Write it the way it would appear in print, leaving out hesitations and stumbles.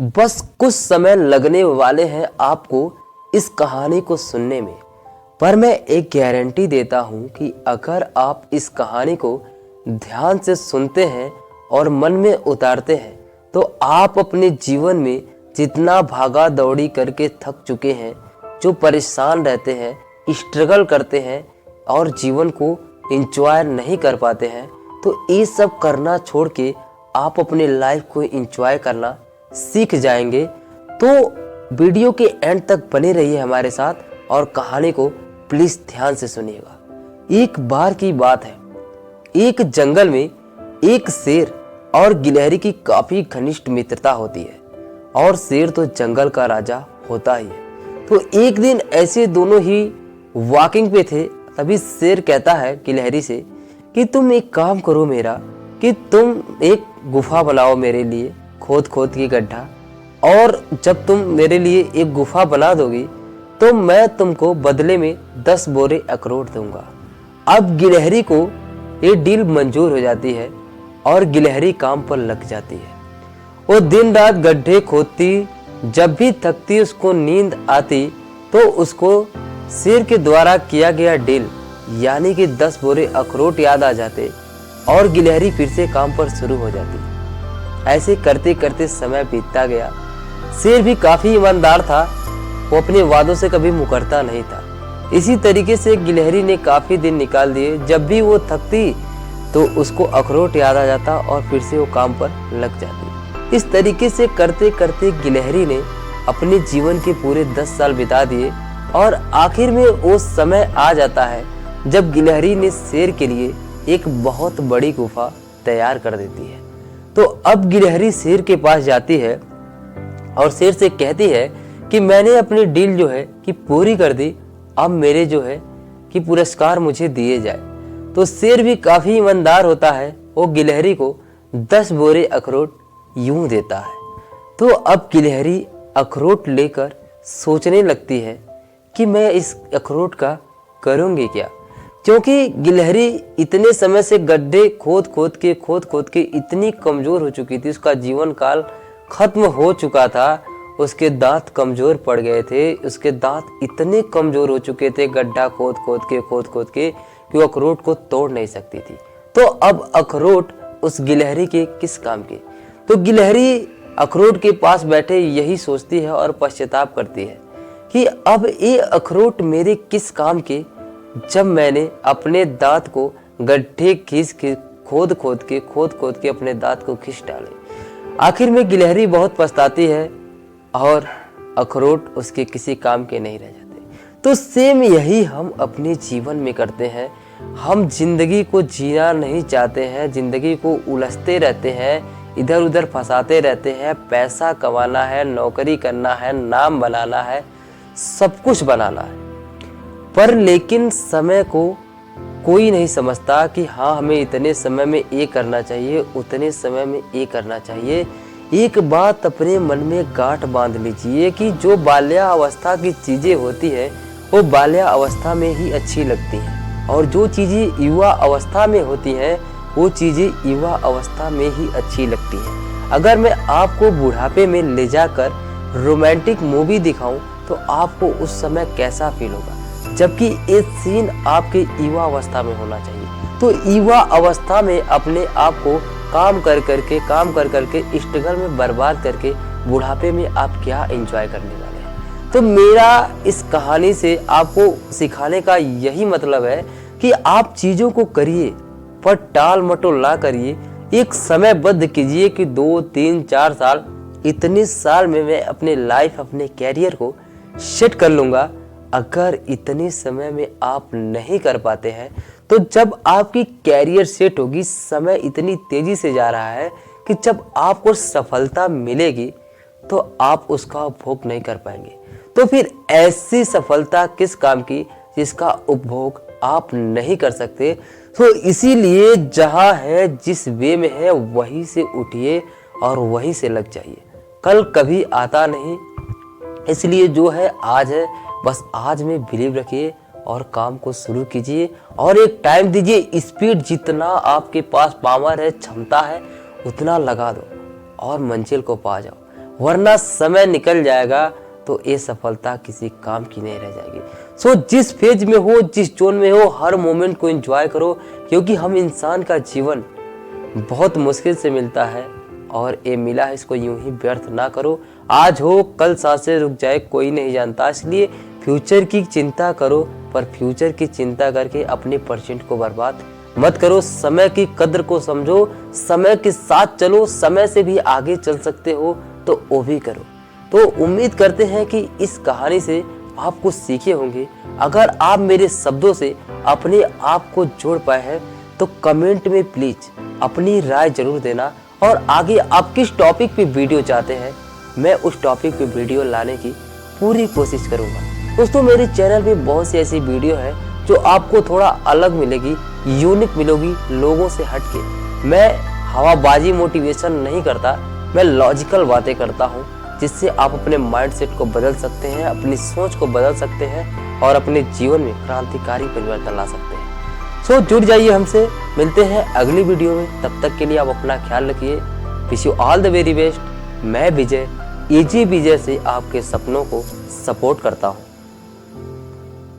बस कुछ समय लगने वाले हैं आपको इस कहानी को सुनने में, पर मैं एक गारंटी देता हूं कि अगर आप इस कहानी को ध्यान से सुनते हैं और मन में उतारते हैं तो आप अपने जीवन में जितना भागा दौड़ी करके थक चुके हैं, जो परेशान रहते हैं, स्ट्रगल करते हैं और जीवन को एंजॉय नहीं कर पाते हैं, तो ये सब करना छोड़ के आप अपने लाइफ को एंजॉय करना सीख जाएंगे। तो वीडियो के एंड तक बने रहिए हमारे साथ और कहानी को प्लीज ध्यान से सुनिएगा। एक बार की बात है, एक जंगल में एक शेर और गिलहरी की काफी घनिष्ठ मित्रता होती है और शेर तो जंगल का राजा होता ही है। तो एक दिन ऐसे दोनों ही वॉकिंग पे थे, तभी शेर कहता है गिलहरी से कि तुम एक काम करो मेरा, कि तुम एक गुफा बनाओ मेरे लिए, खोद खोद के गड्ढा, और जब तुम मेरे लिए एक गुफा बना दोगी तो मैं तुमको बदले में 10 बोरे अखरोट दूंगा। अब गिलहरी को ये डील मंजूर हो जाती है और गिलहरी काम पर लग जाती है। वो दिन रात गड्ढे खोदती, जब भी थकती उसको नींद आती तो उसको शेर के द्वारा किया गया डील यानी कि 10 बोरे अखरोट याद आ जाते और गिलहरी फिर से काम पर शुरू हो जाती। ऐसे करते करते समय बीतता गया। शेर भी काफी ईमानदार था, वो अपने वादों से कभी मुकरता नहीं था। इसी तरीके से गिलहरी ने काफी दिन निकाल दिए, जब भी वो थकती तो उसको अखरोट याद आ जाता और फिर से वो काम पर लग जाती। इस तरीके से करते करते गिलहरी ने अपने जीवन के पूरे 10 साल बिता दिए और आखिर में वो समय आ जाता है जब गिलहरी ने शेर के लिए एक बहुत बड़ी गुफा तैयार कर देती है। तो अब गिलहरी शेर के पास जाती है और शेर से कहती है कि मैंने अपनी डील जो है कि पूरी कर दी, अब मेरे जो है कि पुरस्कार मुझे दिए जाए। तो शेर भी काफी ईमानदार होता है, वो गिलहरी को 10 बोरे अखरोट यूं देता है। तो अब गिलहरी अखरोट लेकर सोचने लगती है कि मैं इस अखरोट का करूंगी क्या, क्योंकि गिलहरी इतने समय से गड्ढे खोद खोद के इतनी कमजोर हो चुकी थी, उसका जीवन काल खत्म हो चुका था, उसके दांत कमजोर पड़ गए थे, उसके दांत इतने कमजोर हो चुके थे गड्ढा खोद खोद के कि वो अखरोट को तोड़ नहीं सकती थी। तो अब अखरोट उस गिलहरी के किस काम के। तो गिलहरी अखरोट के पास बैठे यही सोचती है और पश्चाताप करती है कि अब ये अखरोट मेरे किस काम के, जब मैंने अपने दांत को गड्ढे खींच के खोद खोद के अपने दांत को खींच डाले। आखिर में गिलहरी बहुत पछताती है और अखरोट उसके किसी काम के नहीं रह जाते। तो सेम यही हम अपने जीवन में करते हैं। हम जिंदगी को जीना नहीं चाहते हैं, जिंदगी को उलझते रहते हैं, इधर उधर फंसाते रहते हैं। पैसा कमाना है, नौकरी करना है, नाम बनाना है, सब कुछ बनाना है, पर लेकिन समय को कोई नहीं समझता कि हाँ हमें इतने समय में ये करना चाहिए, उतने समय में ये करना चाहिए। एक बात अपने मन में गांठ बांध लीजिए कि जो बाल्यावस्था की चीजें होती है वो बाल्यावस्था में ही अच्छी लगती हैं, और जो चीजें युवा अवस्था में होती हैं वो चीजें युवा अवस्था में ही अच्छी लगती हैं। अगर मैं आपको बुढ़ापे में ले जाकर रोमांटिक मूवी दिखाऊं तो आपको उस समय कैसा फील होगा, जबकि ये सीन आपके युवा अवस्था में होना चाहिए। तो युवा अवस्था में अपने आप को काम कर करके स्ट्रगल में बर्बाद करके बुढ़ापे में आप क्या एंजॉय करने वाले हैं। तो मेरा इस कहानी से आपको सिखाने का यही मतलब है कि आप चीजों को करिए पर टाल मटोल ना करिए। एक समयबद्ध कीजिए कि 2, 3, 4 साल, इतने साल में मैं अपने लाइफ, अपने कैरियर को सेट कर लूंगा। अगर इतने समय में आप नहीं कर पाते हैं तो जब आपकी कैरियर सेट होगी, समय इतनी तेजी से जा रहा है कि जब आपको सफलता मिलेगी तो आप उसका उपभोग नहीं कर पाएंगे। तो फिर ऐसी सफलता किस काम की जिसका उपभोग आप नहीं कर सकते। तो इसीलिए जहां है, जिस वे में है, वहीं से उठिए और वहीं से लग जाइए। कल कभी आता नहीं, इसलिए जो है आज है, बस आज में बिलीव रखिए और काम को शुरू कीजिए और एक टाइम दीजिए। स्पीड जितना आपके पास पावर है, क्षमता है, उतना लगा दो और मंजिल को पा जाओ। वरना समय निकल जाएगा तो ये सफलता किसी काम की नहीं रह जाएगी। सो जिस फेज में हो, जिस जोन में हो, हर मोमेंट को एंजॉय करो, क्योंकि हम इंसान का जीवन बहुत मुश्किल से मिलता है और ये मिला है, इसको यूं ही व्यर्थ ना करो। आज हो कल सांसें रुक जाए कोई नहीं जानता, इसलिए फ्यूचर की चिंता करो, पर फ्यूचर की चिंता करके अपने परसेंट को बर्बाद मत करो। समय की कद्र को समझो, समय के साथ चलो, समय से भी आगे चल सकते हो तो वो भी करो। तो उम्मीद करते हैं कि इस कहानी से आप कुछ सीखे होंगे। अगर आप मेरे शब्दों से अपने आप को जोड़ पाए हैं तो कमेंट में प्लीज अपनी राय जरूर देना, और आगे आप किस टॉपिक पे वीडियो चाहते हैं मैं उस टॉपिक पे वीडियो लाने की पूरी कोशिश करूंगा। दोस्तों मेरे चैनल पे बहुत सी ऐसी वीडियो है जो आपको थोड़ा अलग मिलेगी, यूनिक मिलेगी, लोगों से हटके। मैं हवाबाजी मोटिवेशन नहीं करता, मैं लॉजिकल बातें करता हूँ, जिससे आप अपने माइंडसेट को बदल सकते हैं, अपनी सोच को बदल सकते हैं और अपने जीवन में क्रांतिकारी परिवर्तन ला सकते हैं। सो जुड़ जाइए हमसे, मिलते हैं अगली वीडियो में। तब तक के लिए आप अपना ख्याल रखिए। Wish you all the very best. मैं विजय, इजी विजय से आपके सपनों को सपोर्ट करता हूँ।